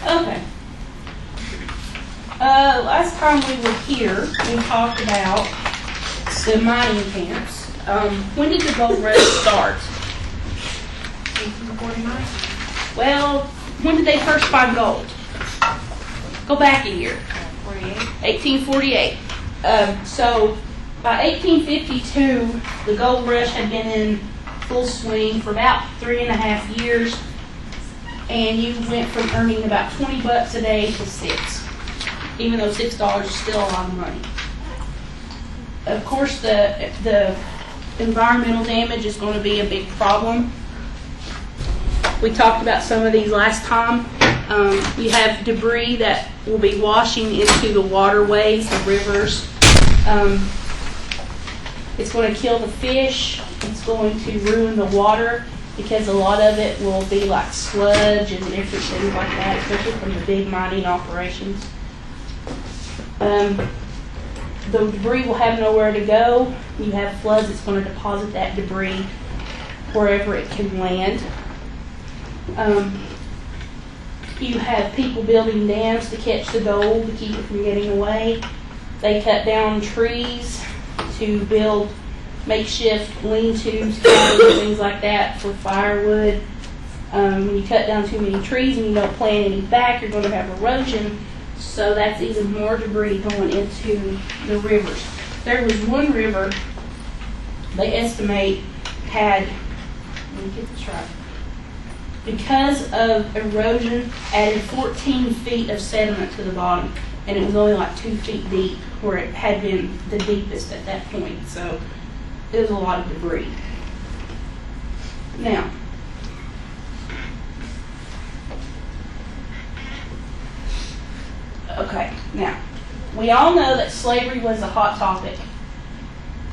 Okay. Last time we were here, we talked about the mining camps. When did the gold rush start? 1849. Well, when did they first find gold? Go back a year. 48. 1848. So by 1852, the gold rush had been in full swing for about 3.5 years, and you went from earning about $20 a day to $6, even though $6 is still a lot of money. Of course, the environmental damage is going to be a big problem. We talked about some of these last time. You have debris that will be washing into the waterways, the rivers. It's going to kill the fish. It's going to ruin the water because a lot of it will be like sludge and different things like that, especially from the big mining operations. The debris will have nowhere to go. You have floods that's going to deposit that debris wherever it can land. You have people building dams to catch the gold, to keep it from getting away. They cut down trees to build makeshift lean-tos, cabins, things like that for firewood. When you cut down too many trees and you don't plant any back, you're going to have erosion. So that's even more debris going into the rivers. There was one river they estimate had, let me get this right, because of erosion, added 14 feet of sediment to the bottom, and it was only like 2 feet deep, where it had been the deepest at that point. So it was a lot of debris. Now, okay, now, we all know that slavery was a hot topic,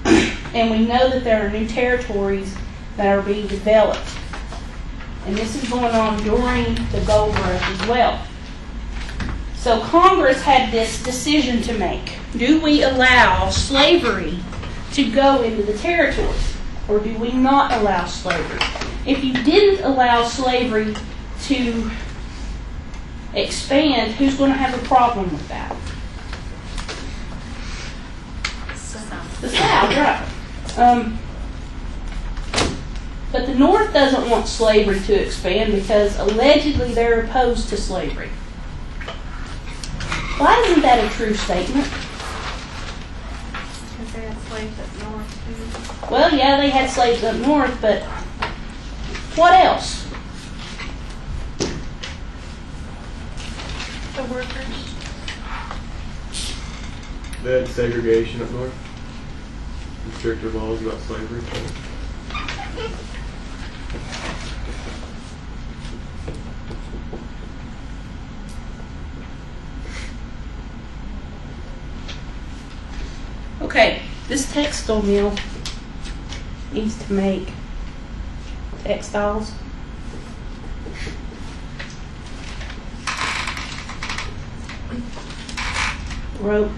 and we know that there are new territories that are being developed. And this is going on during the gold rush as well. So Congress had this decision to make. Do we allow slavery to go into the territories, or do we not allow slavery? If you didn't allow slavery to expand, who's going to have a problem with that? The South, right. But the North doesn't want slavery to expand because allegedly they're opposed to slavery. Why isn't that a true statement? Because they had slaves up north, too. Well, yeah, they had slaves up north, but what else? The workers. They had segregation up north. And stricter laws about slavery. Okay, this textile mill needs to make textiles. Rope.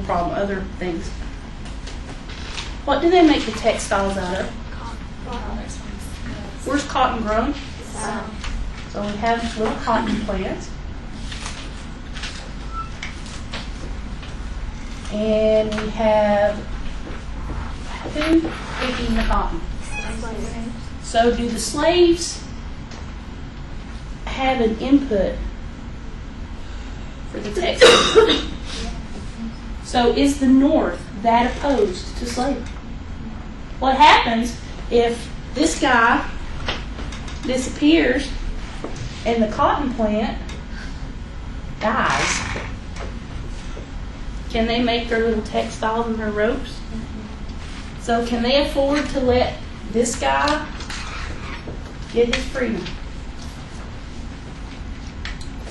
Other things. What do they make the textiles out of? Where's cotton grown? So we have little cotton plants. And we have who picking the cotton? So do the slaves have an input for the textiles? So is the North that opposed to slavery? What happens if this guy disappears and the cotton plant dies? Can they make their little textiles and their ropes? So can they afford to let this guy get his freedom?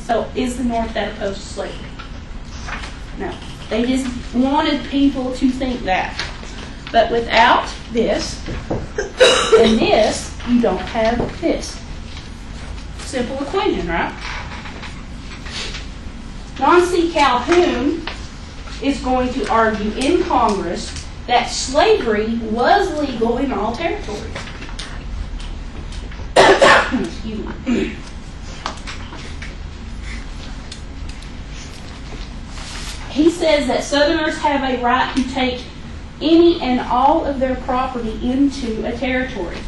So is the North that opposed to slavery? No. They just wanted people to think that. But without this and this, you don't have this. Simple equation, right? John C. Calhoun is going to argue in Congress that slavery was legal in all territories. Excuse me. says that Southerners have a right to take any and all of their property into a territory,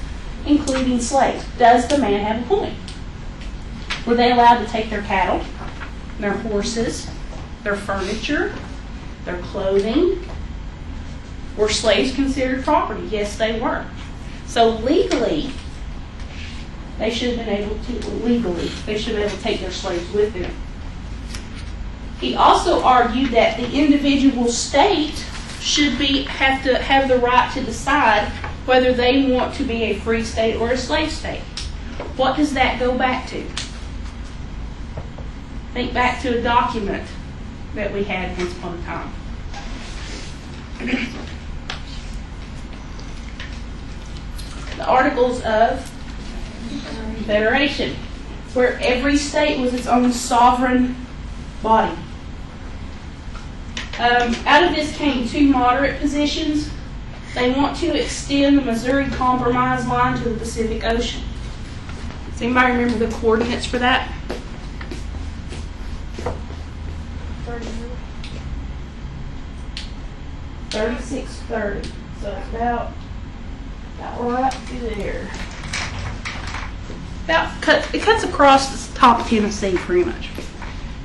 including slaves. Does the man have a point? Were they allowed to take their cattle, their horses, their furniture, their clothing? Were slaves considered property? Yes, they were. So legally, they should have been able to take their slaves with them. He also argued that the individual state should have to have the right to decide whether they want to be a free state or a slave state. What does that go back to? Think back to a document that we had once upon a time. The Articles of Confederation, where every state was its own sovereign body. Out of this came two moderate positions. They want to extend the Missouri Compromise line to the Pacific Ocean. Does anybody remember the coordinates for that? 3630. So it's about right through there. It cuts across the top of Tennessee pretty much.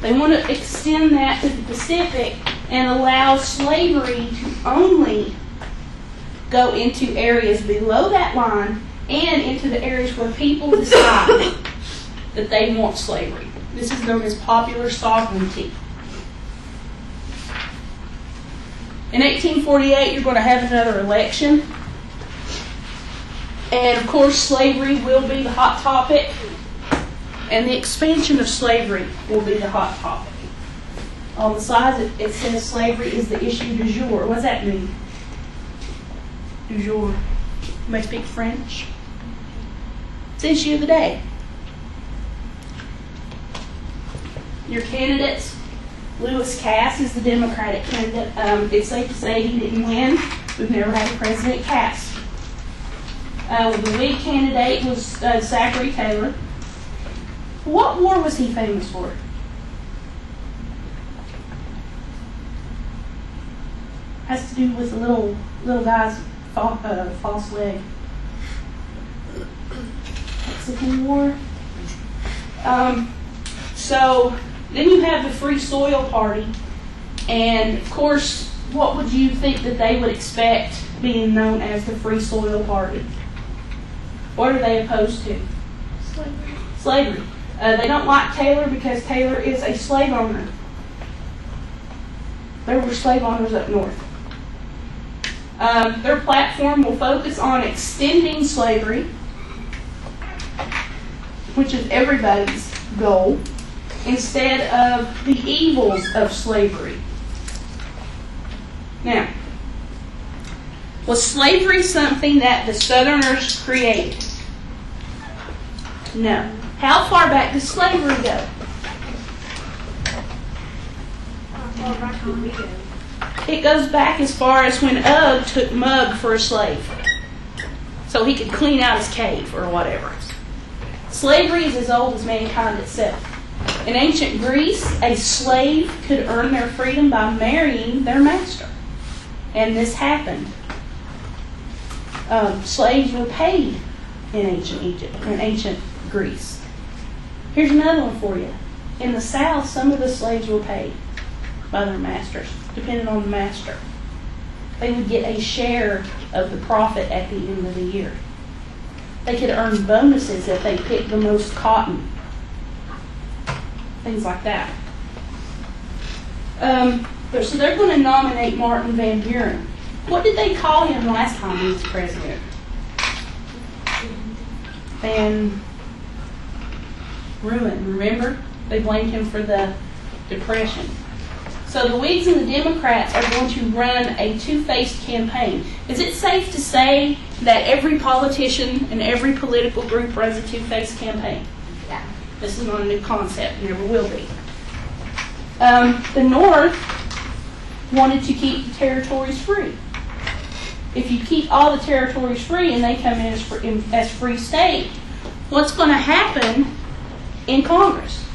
They want to extend that to the Pacific and allow slavery to only go into areas below that line and into the areas where people decide that they want slavery. This is known as popular sovereignty. In 1848, you're going to have another election. And of course, slavery will be the hot topic. And the expansion of slavery will be the hot topic. On the sides, it says slavery is the issue du jour. What does that mean? Du jour. You may speak French. It's the issue of the day. Your candidates. Lewis Cass is the Democratic candidate. It's safe to say he didn't win. We've never had a President Cass. The Whig candidate was Zachary Taylor. What war was he famous for? Has to do with the little guy's false leg. Mexican War. So then you have the Free Soil Party, and of course, what would you think that they would expect being known as the Free Soil Party? What are they opposed to? Slavery. They don't like Taylor because Taylor is a slave owner. There were slave owners up north. Their platform will focus on extending slavery, which is everybody's goal, instead of the evils of slavery. Now, was slavery something that the Southerners created? No. How far back does slavery go? It goes back as far as when Ugg took Mug for a slave, so he could clean out his cave or whatever. Slavery is as old as mankind itself. In ancient Greece, a slave could earn their freedom by marrying their master. And this happened. Slaves were paid in ancient Egypt, in ancient Greece. Here's another one for you. In the South, some of the slaves were paid by their masters, depending on the master. They would get a share of the profit at the end of the year. They could earn bonuses if they picked the most cotton. Things like that. So they're going to nominate Martin Van Buren. What did they call him last time he was president? Van Ruin, remember? They blamed him for the Depression. So the Whigs and the Democrats are going to run a two-faced campaign. Is it safe to say that every politician and every political group runs a two-faced campaign? Yeah. This is not a new concept, never will be. The North wanted to keep the territories free. If you keep all the territories free and they come in as free state, what's going to happen in Congress?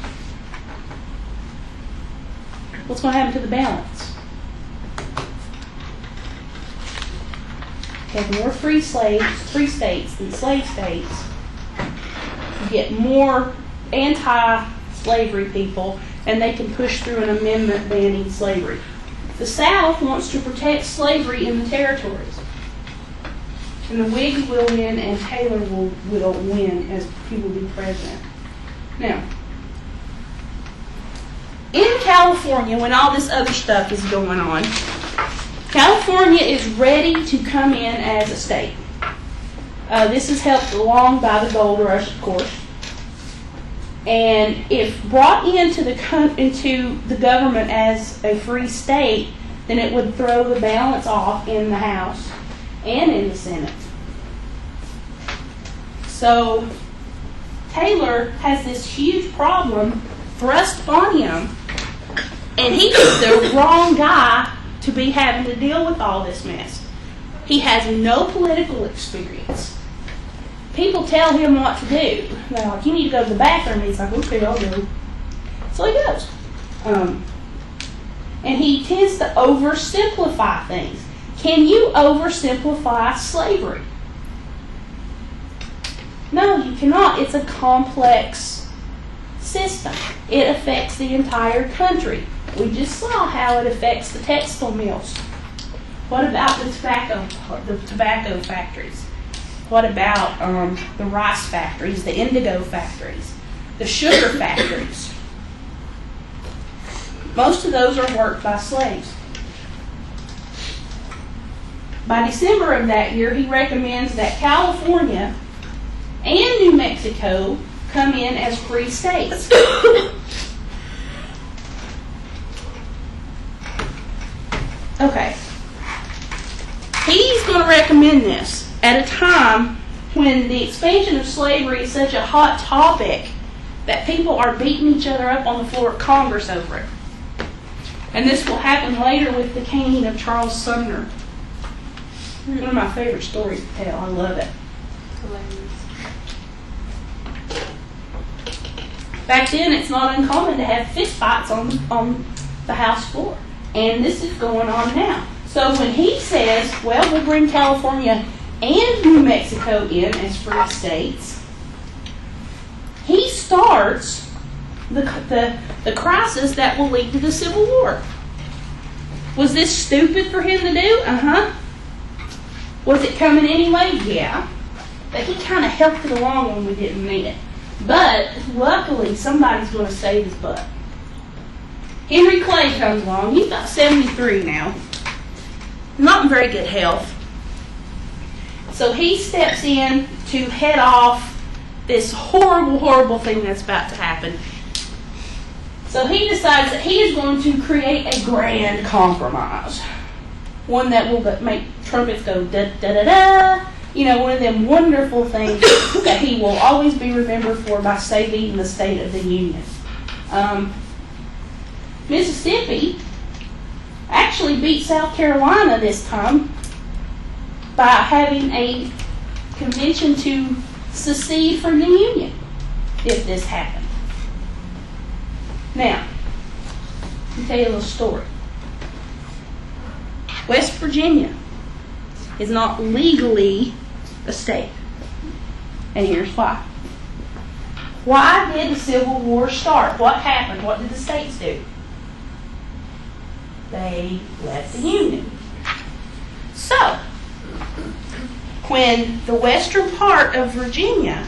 What's going to happen to the balance? have more free states than slave states, you get more anti-slavery people, and they can push through an amendment banning slavery. The South wants to protect slavery in the territories. And the Whigs will win, and Taylor will win as he will be president. Now, in California, when all this other stuff is going on, California is ready to come in as a state. This is helped along by the gold rush, of course. And if brought into the government as a free state, then it would throw the balance off in the House and in the Senate. So Taylor has this huge problem thrust on him, and he is the wrong guy to be having to deal with all this mess. He has no political experience. People tell him what to do. They're like, you need to go to the bathroom. And he's like, okay, I'll go. So he goes. And he tends to oversimplify things. Can you oversimplify slavery? No, you cannot. It's a complex system. It affects the entire country. We just saw how it affects the textile mills. What about the tobacco factories? What about the rice factories, the indigo factories, the sugar factories? Most of those are worked by slaves. By December of that year, he recommends that California and New Mexico come in as free states. Okay. He's going to recommend this at a time when the expansion of slavery is such a hot topic that people are beating each other up on the floor of Congress over it. And this will happen later with the caning of Charles Sumner. One of my favorite stories to tell. I love it. Back then, it's not uncommon to have fist fights on the House floor. And this is going on now. So when he says, well, we'll bring California and New Mexico in as free states, he starts the crisis that will lead to the Civil War. Was this stupid for him to do? Uh-huh. Was it coming anyway? Yeah. But he kind of helped it along when we didn't need it. But luckily, somebody's going to save his butt. Henry Clay comes along. He's about 73 now. Not in very good health. So he steps in to head off this horrible, horrible thing that's about to happen. So he decides that he is going to create a grand compromise. One that will make trumpets go da-da-da-da. You know, one of them wonderful things that he will always be remembered for by saving the State of the Union. Mississippi actually beat South Carolina this time by having a convention to secede from the Union if this happened. Now, let me tell you a little story. West Virginia is not legally a state. And here's why. Why did the Civil War start? What happened? What did the states do? They left the Union. So, when the western part of Virginia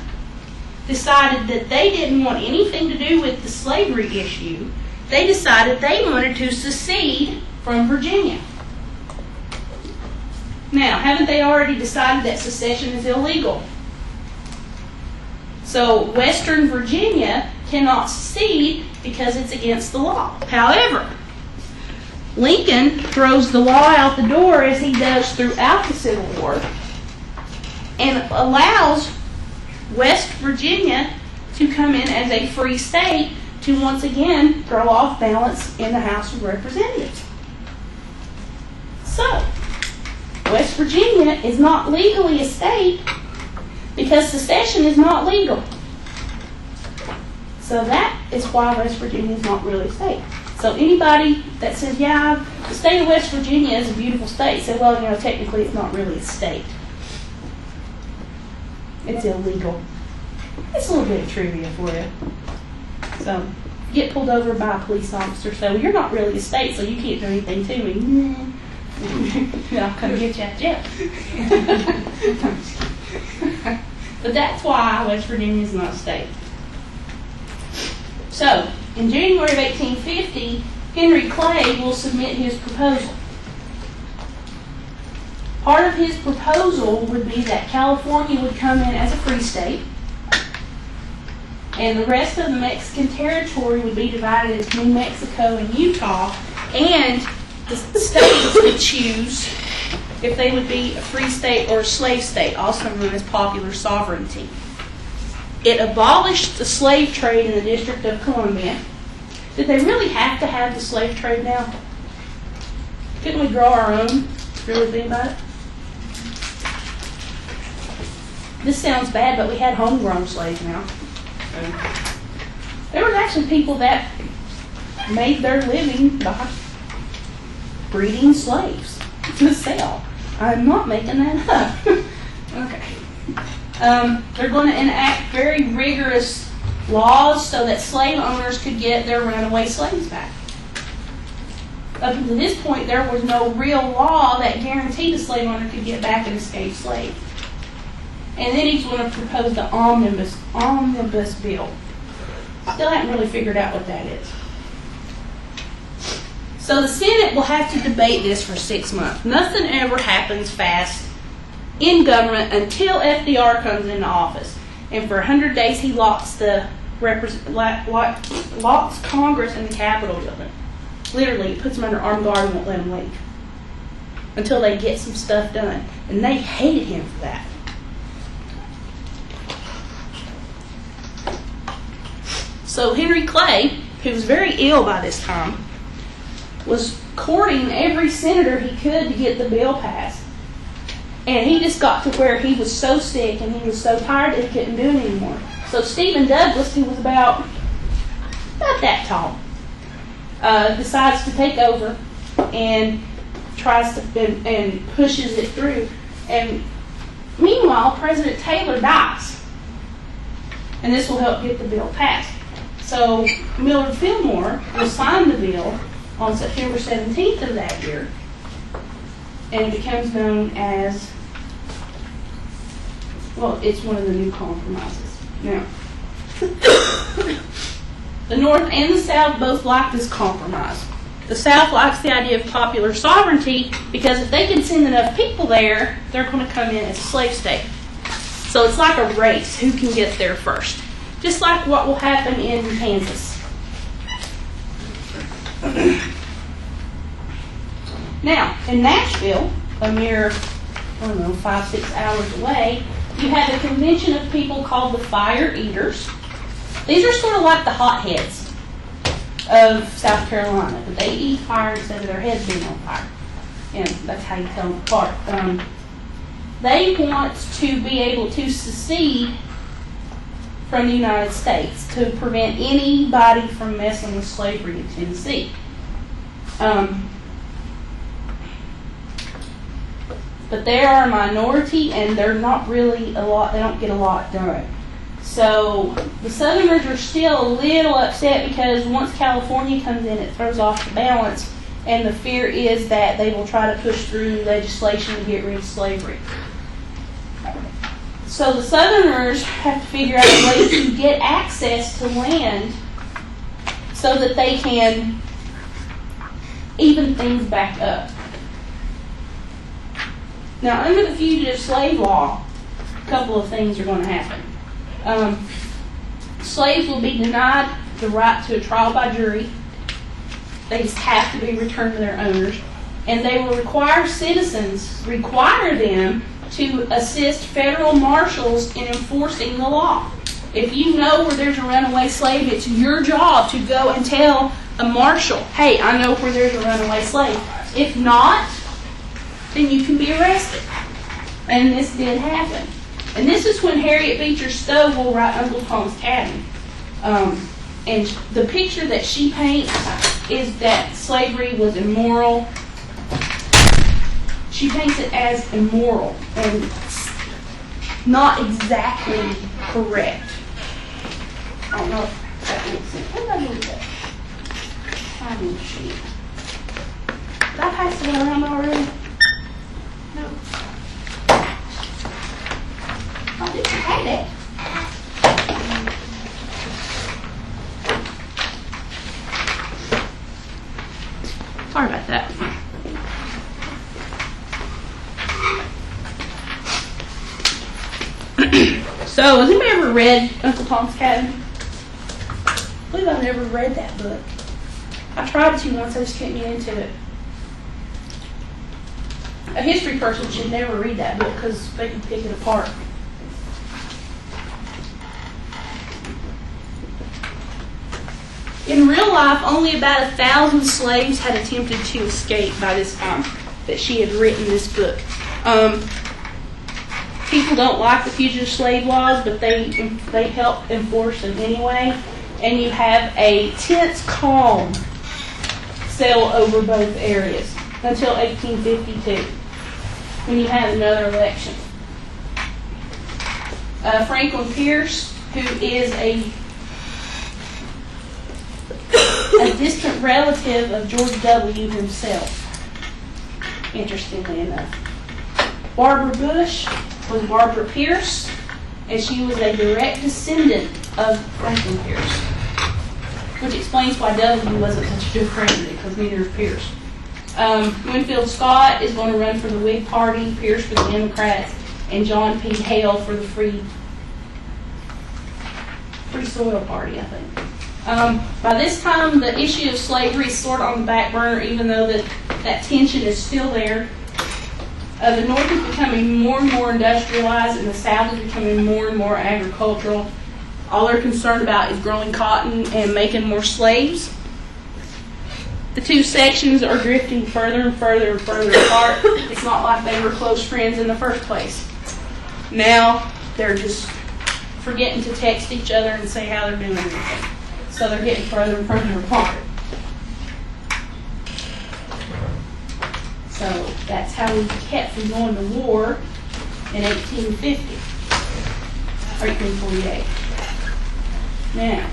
decided that they didn't want anything to do with the slavery issue, they decided they wanted to secede from Virginia. Now, haven't they already decided that secession is illegal? So, Western Virginia cannot secede because it's against the law. However, Lincoln throws the law out the door, as he does throughout the Civil War, and allows West Virginia to come in as a free state to once again throw off balance in the House of Representatives. So, West Virginia is not legally a state because secession is not legal. So that is why West Virginia is not really a state. So anybody that says, yeah, the state of West Virginia is a beautiful state, say, well, technically it's not really a state. It's illegal. It's a little bit of trivia for you. So, get pulled over by a police officer. So, you're not really a state, so you can't do anything to me. I'll come get you out of jail. But that's why West Virginia is not a state. So, in January of 1850, Henry Clay will submit his proposal. Part of his proposal would be that California would come in as a free state, and the rest of the Mexican territory would be divided into New Mexico and Utah, and the states would choose if they would be a free state or a slave state, also known as popular sovereignty. It abolished the slave trade in the District of Columbia. Did they really have to have the slave trade now? Couldn't we grow our own? Really think about it? This sounds bad, but we had homegrown slaves now. There was actually people that made their living by breeding slaves to sell. I'm not making that up. Okay. They're going to enact very rigorous laws so that slave owners could get their runaway slaves back. Up until this point, there was no real law that guaranteed the slave owner could get back an escaped slave. And then he's going to propose the omnibus bill. Still haven't really figured out what that is. So the Senate will have to debate this for 6 months. Nothing ever happens fast in government until FDR comes into office. And for 100 days he locks locks Congress in the Capitol building. Literally, he puts them under armed guard and won't let them leave until they get some stuff done. And they hated him for that. So Henry Clay, who was very ill by this time, was courting every senator he could to get the bill passed. And he just got to where he was so sick and he was so tired that he couldn't do it anymore. So Stephen Douglas, who was about that tall, decides to take over and tries to and pushes it through. And meanwhile, President Taylor dies. And this will help get the bill passed. So Millard Fillmore will sign the bill on September 17th of that year, and it becomes known as, well, it's one of the new compromises. Now, the North and the South both like this compromise. The South likes the idea of popular sovereignty because if they can send enough people there, they're going to come in as a slave state. So it's like a race, who can get there first. Just like what will happen in Kansas. Now, in Nashville, a mere, 5-6 hours away, you have a convention of people called the Fire Eaters. These are sort of like the hotheads of South Carolina, but they eat fire instead of their heads being on fire. And that's how you tell them apart. They want to be able to secede from the United States to prevent anybody from messing with slavery in Tennessee. But they are a minority and they're not really a lot, they don't get a lot done. So the Southerners are still a little upset because once California comes in, it throws off the balance, and the fear is that they will try to push through legislation to get rid of slavery. So the Southerners have to figure out a way to get access to land so that they can even things back up. Now, under the Fugitive Slave Law, a couple of things are going to happen. Slaves will be denied the right to a trial by jury. They just have to be returned to their owners. And they will require them to assist federal marshals in enforcing the law. If you know where there's a runaway slave, it's your job to go and tell a marshal, hey, I know where there's a runaway slave. If not, then you can be arrested. And this did happen. And this is when Harriet Beecher Stowe will write Uncle Tom's Cabin. And the picture that she paints is that slavery was immoral. She paints it as immoral. And not exactly correct. I don't know if that makes sense. What did I do with that? Timing sheet. Did I pass it around already? No. I didn't have it. Sorry about that. So, has anybody ever read Uncle Tom's Cabin? I believe I've never read that book. I tried to once, I just couldn't get into it. A history person should never read that book because they can pick it apart. In real life, only about 1,000 slaves had attempted to escape by this time that she had written this book. People don't like the fugitive slave laws, but they help enforce them anyway. And you have a tense calm sail over both areas until 1852, when you had another election. Franklin Pierce, who is a distant relative of George W. himself, interestingly enough. Barbara Bush was Barbara Pierce, and she was a direct descendant of Franklin Pierce, which explains why W. wasn't such a good president, because neither is Pierce. Winfield Scott is going to run for the Whig Party, Pierce for the Democrats, and John P. Hale for the Free Soil Party, I think. By this time, the issue of slavery is sort of on the back burner, even though that tension is still there. The North is becoming more and more industrialized, and the South is becoming more and more agricultural. All they're concerned about is growing cotton and making more slaves. The two sections are drifting further and further and further apart. It's not like they were close friends in the first place. Now, they're just forgetting to text each other and say how they're doing everything. So they're getting further and further apart. So that's how we kept from going to war in 1850, or 1848. Now,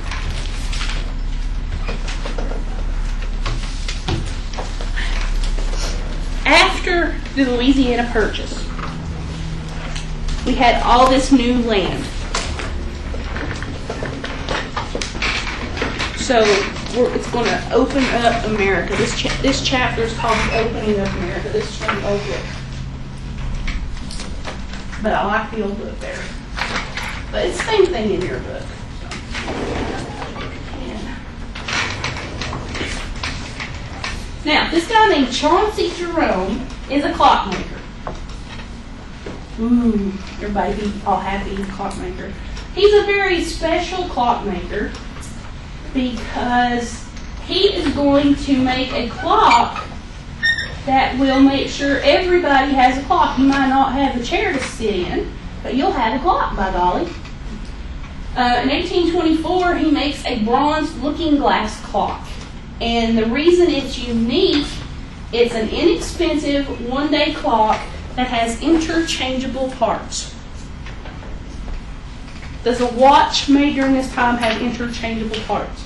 after the Louisiana Purchase, we had all this new land. So it's going to open up America. This chapter is called The Opening of America. This is from the old book. But I like the old book there. But it's the same thing in your book. Now, this guy named Chauncey Jerome is a clockmaker. Ooh, everybody be all happy, clockmaker. He's a very special clockmaker because he is going to make a clock that will make sure everybody has a clock. You might not have a chair to sit in, but you'll have a clock, by golly. In 1824, he makes a bronze looking glass clock. And the reason it's unique, it's an inexpensive one-day clock that has interchangeable parts. Does a watch made during this time have interchangeable parts?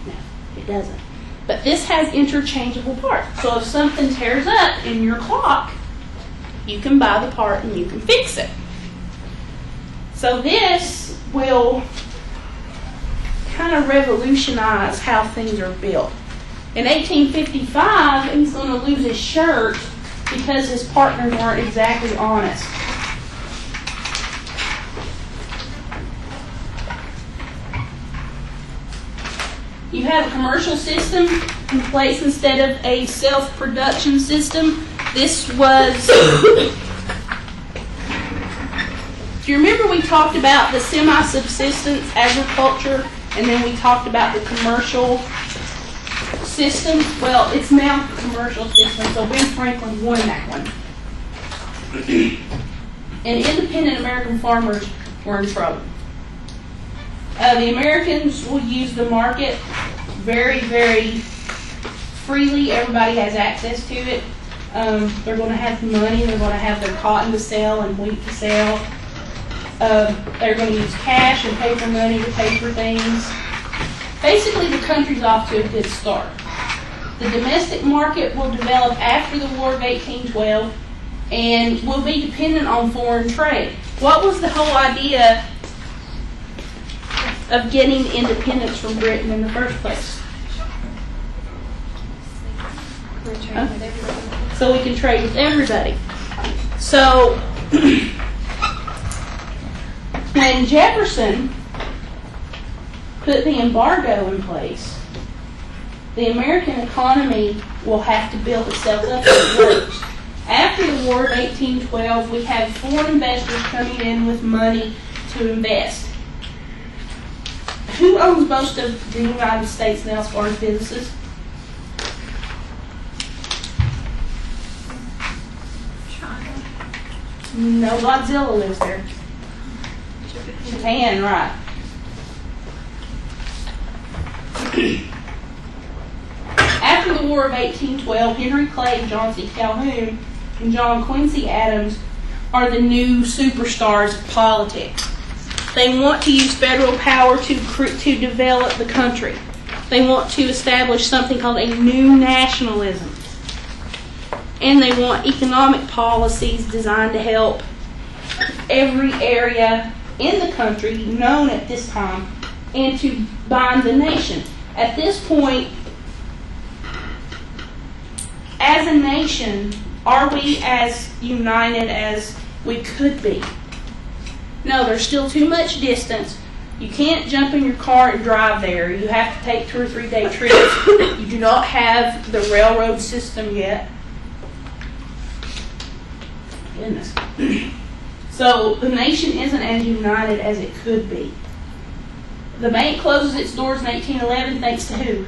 No, it doesn't. But this has interchangeable parts. So if something tears up in your clock, you can buy the part and you can fix it. So this will kind of revolutionize how things are built. In 1855, he's going to lose his shirt because his partners weren't exactly honest. You have a commercial system in place instead of a self-production system. This was... Do you remember we talked about the semi-subsistence agriculture, and then we talked about the commercial system? Well, it's now the commercial system, so Ben Franklin won that one. And independent American farmers were in trouble. The Americans will use the market very, very freely. Everybody has access to it. They're going to have money. They're going to have their cotton to sell and wheat to sell. They're going to use cash and paper money to pay for things. Basically, the country's off to a good start. The domestic market will develop after the War of 1812 and will be dependent on foreign trade. What was the whole idea of getting independence from Britain in the first place? So we can trade with everybody. So when Jefferson put the embargo in place, the American economy will have to build itself up as it works. After the War of 1812, we have foreign investors coming in with money to invest. Who owns most of the United States now as far as businesses? No, Godzilla lives there. Japan, right. After the War of 1812, Henry Clay, John C. Calhoun, and John Quincy Adams are the new superstars of politics. They want to use federal power to develop the country. They want to establish something called a new nationalism. And they want economic policies designed to help every area in the country known at this time and to bind the nation. At this point, as a nation, are we as united as we could be? No, there's still too much distance. You can't jump in your car and drive there. You have to take 2 or 3 day trips. You do not have the railroad system yet. Goodness. So the nation isn't as united as it could be. The bank closes its doors in 1811 thanks to who?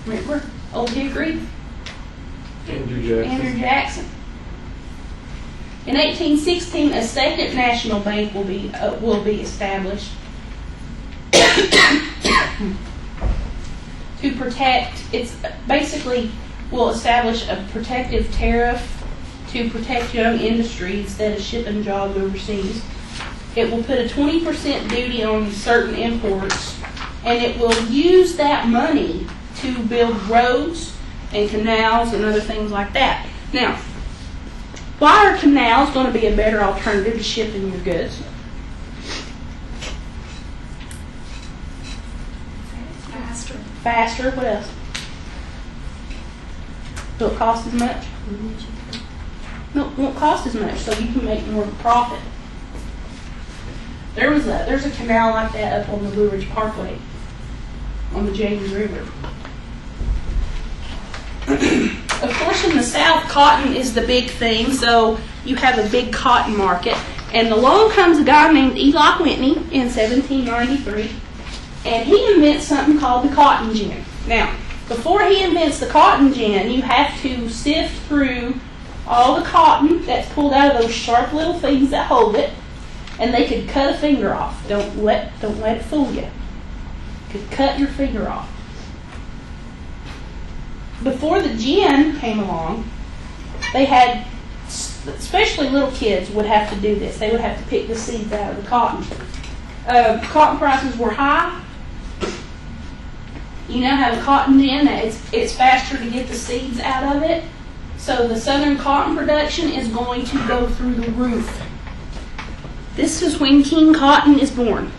Remember? Old Hickory? Andrew Jackson. Andrew Jackson. In 1816, a second national bank will be established to protect. It's basically will establish a protective tariff to protect young industry instead of shipping jobs overseas. It will put a 20% duty on certain imports, and it will use that money to build roads and canals and other things like that. Now, why are canals going to be a better alternative to shipping your goods? Faster, what else? Don't cost as much? No, it won't cost as much, so you can make more profit. There's a canal like that up on the Blue Ridge Parkway on the James River. Of course, in the South, cotton is the big thing, so you have a big cotton market. And along comes a guy named Eli Whitney in 1793, and he invents something called the cotton gin. Now, before he invents the cotton gin, you have to sift through all the cotton that's pulled out of those sharp little things that hold it, and they could cut a finger off. Don't let it fool you. Could cut your finger off. Before the gin came along, they had, especially little kids would have to do this. They would have to pick the seeds out of the cotton. Cotton prices were high. You now have a cotton gin that it's faster to get the seeds out of it. So the southern cotton production is going to go through the roof. This is when King Cotton is born.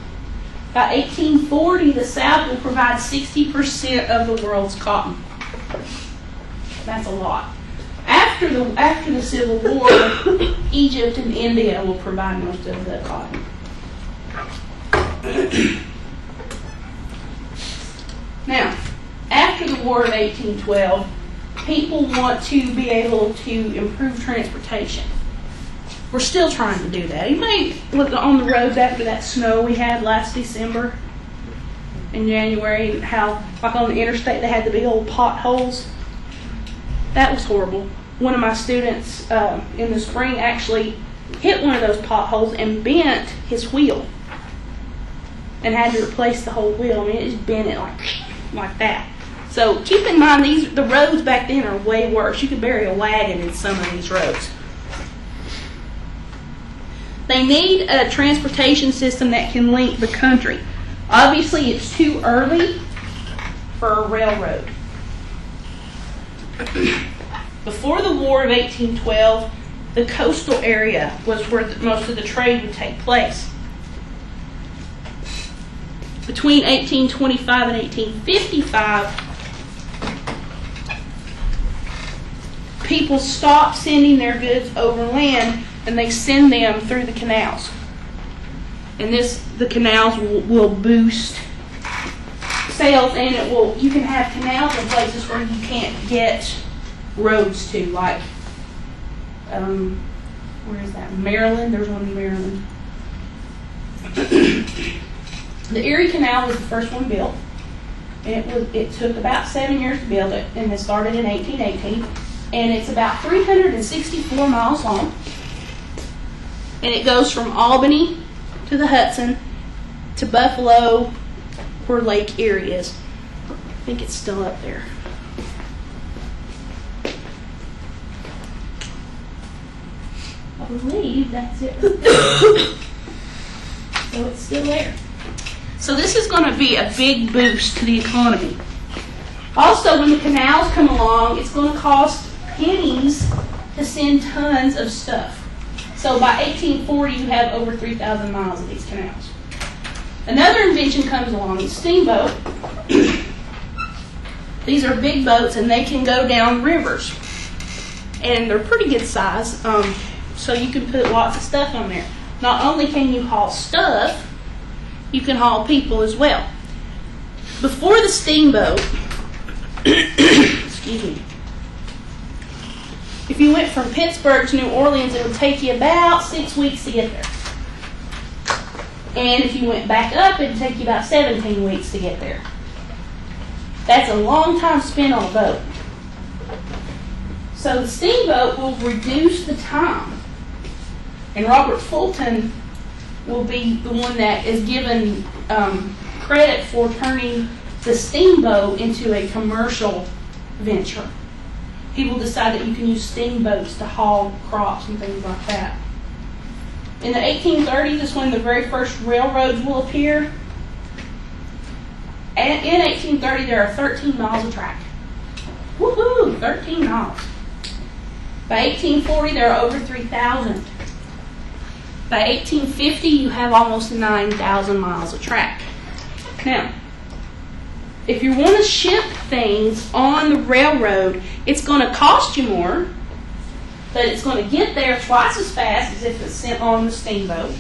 By 1840, the South will provide 60% of the world's cotton. That's a lot. After the Civil War, Egypt and India will provide most of the cotton. Now, after the War of 1812, people want to be able to improve transportation. We're still trying to do that. Anybody was on the roads after that snow we had last December in January, and how, like on the interstate, they had the big old potholes? That was horrible. One of my students in the spring actually hit one of those potholes and bent his wheel and had to replace the whole wheel. I mean, it just bent it like that. So keep in mind, the roads back then are way worse. You could bury a wagon in some of these roads. They need a transportation system that can link the country. Obviously, it's too early for a railroad. Before the War of 1812, the coastal area was where most of the trade would take place. Between 1825 and 1855, people stopped sending their goods overland and they send them through the canals. And the canals will boost sales, and you can have canals in places where you can't get roads to, like where is that? Maryland. There's one in Maryland. The Erie Canal was the first one built. It took about 7 years to build it, and it started in 1818. And it's about 364 miles long. And it goes from Albany to the Hudson to Buffalo, where Lake Erie is. I think it's still up there. I believe that's it. So it's still there. So this is going to be a big boost to the economy. Also, when the canals come along, it's going to cost pennies to send tons of stuff. So by 1840, you have over 3,000 miles of these canals. Another invention comes along, the steamboat. These are big boats, and they can go down rivers. And they're pretty good size, so you can put lots of stuff on there. Not only can you haul stuff, you can haul people as well. Before the steamboat, excuse me, if you went from Pittsburgh to New Orleans, it would take you about 6 weeks to get there. And if you went back up, it would take you about 17 weeks to get there. That's a long time spent on a boat. So the steamboat will reduce the time. And Robert Fulton will be the one that is given credit for turning the steamboat into a commercial venture. He will decide that you can use steamboats to haul crops and things like that. In the 1830s is when the very first railroads will appear. And in 1830, there are 13 miles of track. Woohoo! 13 miles. By 1840, there are over 3,000. By 1850, you have almost 9,000 miles of track. Now, if you want to ship things on the railroad, it's going to cost you more, but it's going to get there twice as fast as if it's sent on the steamboat.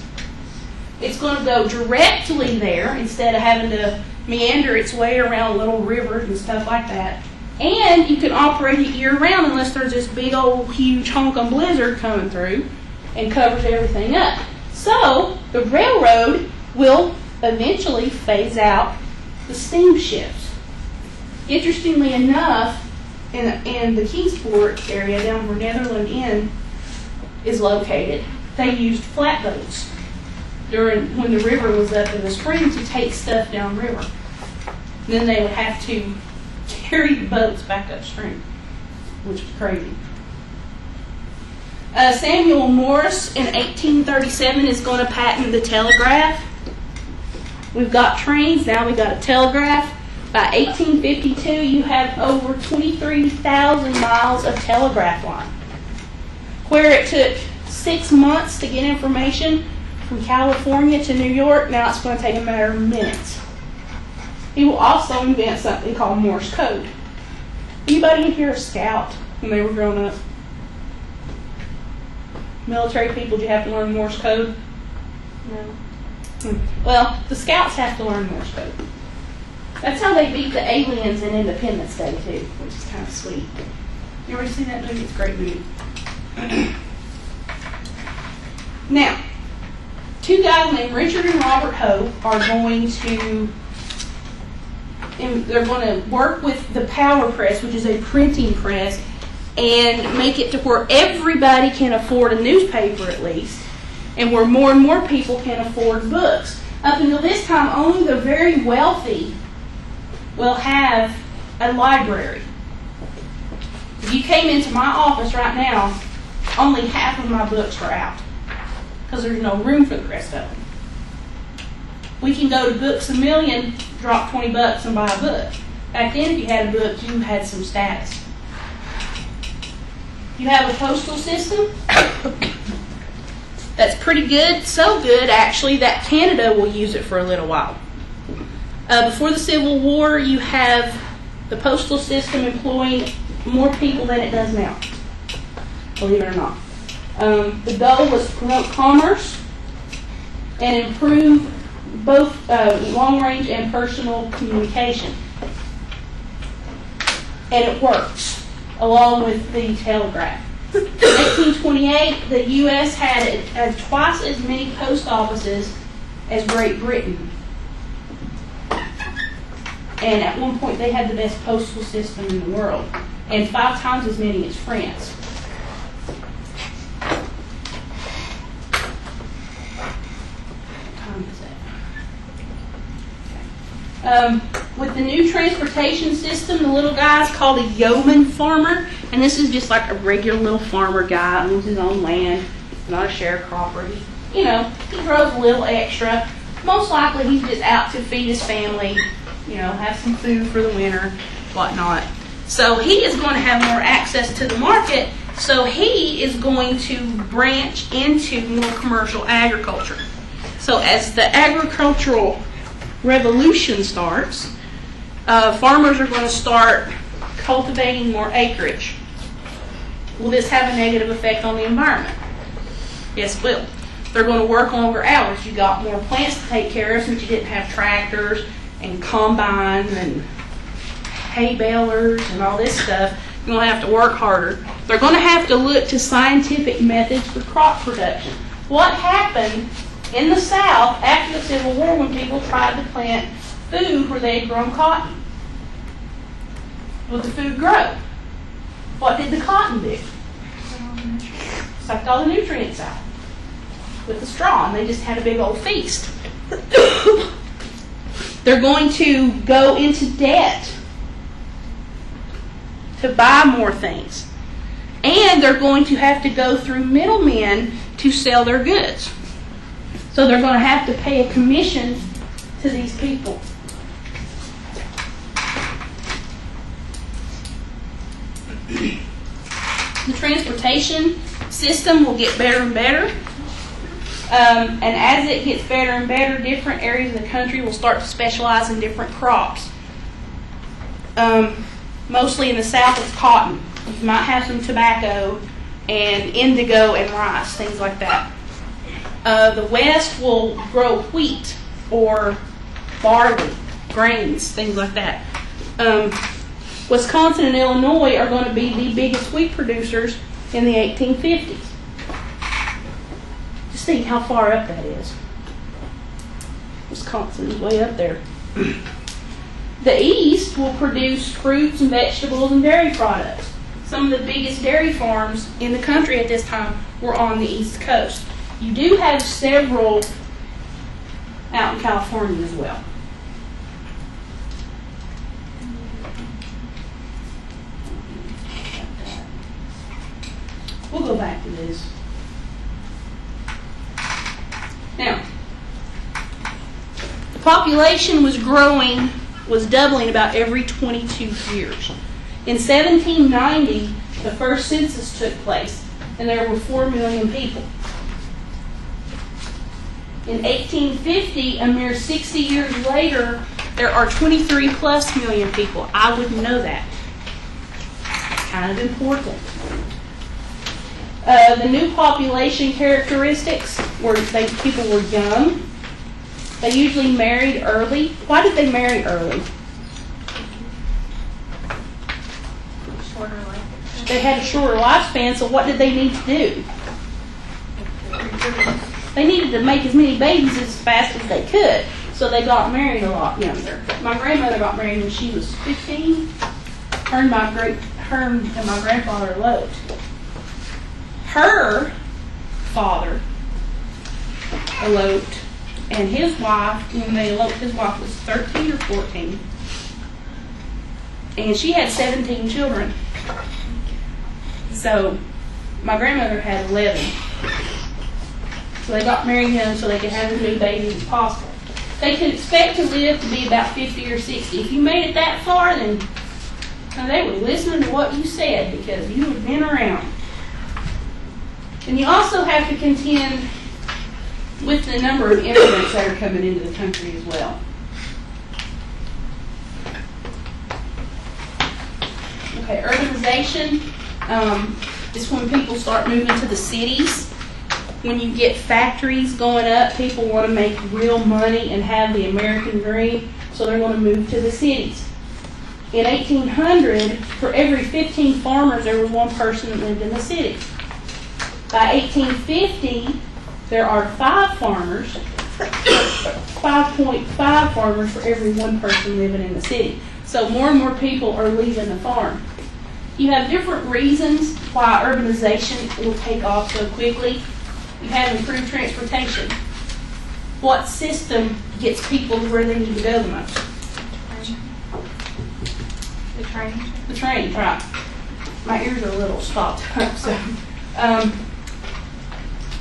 It's going to go directly there instead of having to meander its way around little rivers and stuff like that. And you can operate it year-round unless there's this big old huge honking blizzard coming through and covers everything up. So the railroad will eventually phase out the steamships. Interestingly enough, in the Kingsport area down where Netherland Inn is located, they used flatboats when the river was up in the spring to take stuff downriver. Then they would have to carry the boats back upstream, which was crazy. Samuel Morse in 1837 is going to patent the telegraph. We've got trains, now we've got a telegraph. By 1852, you have over 23,000 miles of telegraph line. Where it took 6 months to get information from California to New York, now it's going to take a matter of minutes. He will also invent something called Morse code. Anybody in here a scout when they were growing up? Military people, did you have to learn Morse code? No. Well, the scouts have to learn Morse code. That's how they beat the aliens in Independence Day, too, which is kind of sweet. You ever seen that movie? It's a great movie. Now, two guys named Richard and Robert Hoe are going to work with the Power Press, which is a printing press, and make it to where everybody can afford a newspaper at least, and where more and more people can afford books. Up until this time, only the very wealthy will have a library. If you came into my office right now, only half of my books are out because there's no room for the rest of them. We can go to Books A Million, drop $20 and buy a book. Back then, if you had a book, you had some status. You have a postal system that's pretty good, so good actually that Canada will use it for a little while. Before the Civil War, you have the postal system employing more people than it does now, believe it or not. The goal was to promote commerce and improve both long-range and personal communication. And it works, along with the telegraph. In 1828, the U.S. had twice as many post offices as Great Britain. And at one point, they had the best postal system in the world, and 5 times as many as France. With the new transportation system, the little guy is called a yeoman farmer, and this is just like a regular little farmer guy, owns his own land, not a sharecropper. He grows a little extra. Most likely he's just out to feed his family, have some food for the winter, whatnot. So he is going to have more access to the market, so he is going to branch into more commercial agriculture. So as the agricultural revolution starts, farmers are going to start cultivating more acreage. Will this have a negative effect on the environment? Yes, it will. They're going to work longer hours. You got more plants to take care of since you didn't have tractors and combines and hay balers and all this stuff. You're going to have to work harder. They're going to have to look to scientific methods for crop production. What happened in the South after the Civil War when people tried to plant food where they had grown cotton? Would the food grow? What did the cotton do? Sucked all the nutrients out with the straw, and they just had a big old feast. They're going to go into debt to buy more things. And they're going to have to go through middlemen to sell their goods. So they're going to have to pay a commission to these people. The transportation system will get better and better. And as it gets better and better, different areas of the country will start to specialize in different crops. Mostly in the South, it's cotton. You might have some tobacco and indigo and rice, things like that. The West will grow wheat or barley, grains, things like that. Wisconsin and Illinois are going to be the biggest wheat producers in the 1850s. Just think how far up that is. Wisconsin is way up there. The East will produce fruits and vegetables and dairy products. Some of the biggest dairy farms in the country at this time were on the East Coast. You do have several out in California as well. We'll go back to this. Now, the population was doubling about every 22 years. In 1790, the first census took place, and there were 4 million people. In 1850, a mere 60 years later, there are 23 plus million people. I wouldn't know that. It's kind of important. The new population characteristics were people were young. They usually married early. Why did they marry early? Shorter life. They had a shorter lifespan, so what did they need to do? They needed to make as many babies as fast as they could, so they got married a lot younger. My grandmother got married when she was 15. Her and my grandfather eloped. Her father eloped, and his wife, when they eloped, his wife was 13 or 14. and she had 17 children. So my grandmother had 11. So they got married young so they could have as many babies as possible. They could expect to live to be about 50 or 60. If you made it that far, then they were listening to what you said because you had been around. And you also have to contend with the number of immigrants that are coming into the country as well. Okay, urbanization is when people start moving to the cities. When you get factories going up, people want to make real money and have the American dream, so they're going to move to the cities. In 1800, for every 15 farmers, there was one person that lived in the city. By 1850, there are 5 farmers, 5.5 farmers for every one person living in the city. So more and more people are leaving the farm. You have different reasons why urbanization will take off so quickly. You have improved transportation. What system gets people to where they need to go the most? The train. The train, right. My ears are a little stopped up, so.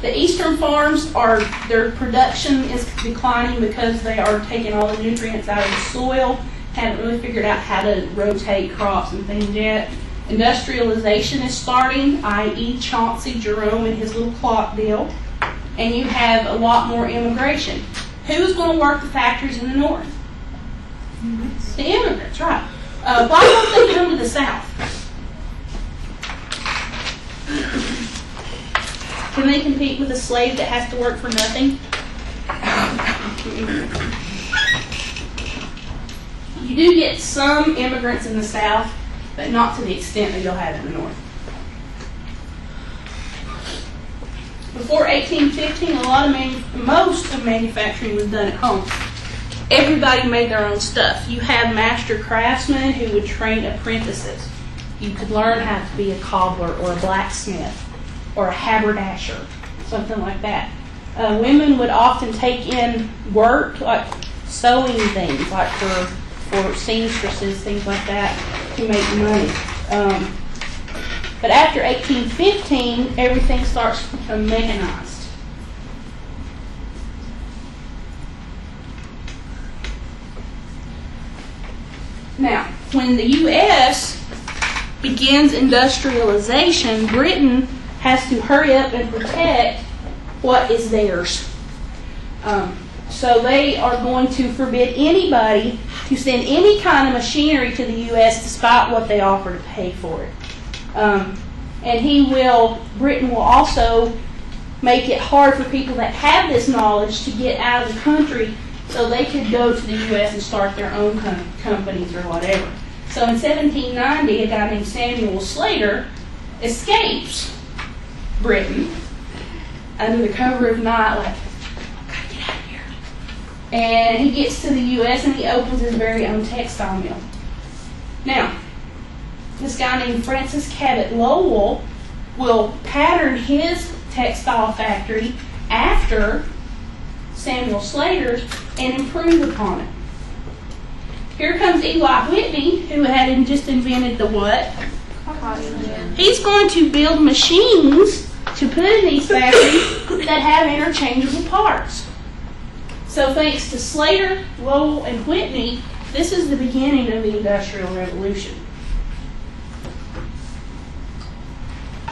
The eastern farms their production is declining because they are taking all the nutrients out of the soil, haven't really figured out how to rotate crops and things yet. Industrialization is starting, i.e. Chauncey Jerome and his little clock deal, and you have a lot more immigration. Who's going to work the factories in the north? The immigrants, right. Why don't they come to the south? Can they compete with a slave that has to work for nothing? You do get some immigrants in the south, but not to the extent that you'll have in the north. Before 1815, most of manufacturing was done at home. Everybody made their own stuff. You have master craftsmen who would train apprentices. You could learn how to be a cobbler or a blacksmith or a haberdasher, something like that. Women would often take in work like sewing things, like for seamstresses, things like that, to make money. But after 1815, everything starts to become mechanized. Now, when the U.S. begins industrialization, Britain has to hurry up and protect what is theirs. So they are going to forbid anybody to send any kind of machinery to the U.S. despite what they offer to pay for it. Britain will also make it hard for people that have this knowledge to get out of the country so they could go to the U.S. and start their own companies or whatever. So in 1790, a guy named Samuel Slater escapes Britain under the cover of night, like, gotta get out of here. And he gets to the U.S. and he opens his very own textile mill. Now, this guy named Francis Cabot Lowell will pattern his textile factory after Samuel Slater's and improve upon it. Here comes Eli Whitney, who had just invented the what? He's going to build machines to put in these factories that have interchangeable parts. So thanks to Slater, Lowell, and Whitney, this is the beginning of the Industrial Revolution.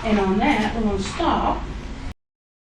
And on that, we're going to stop.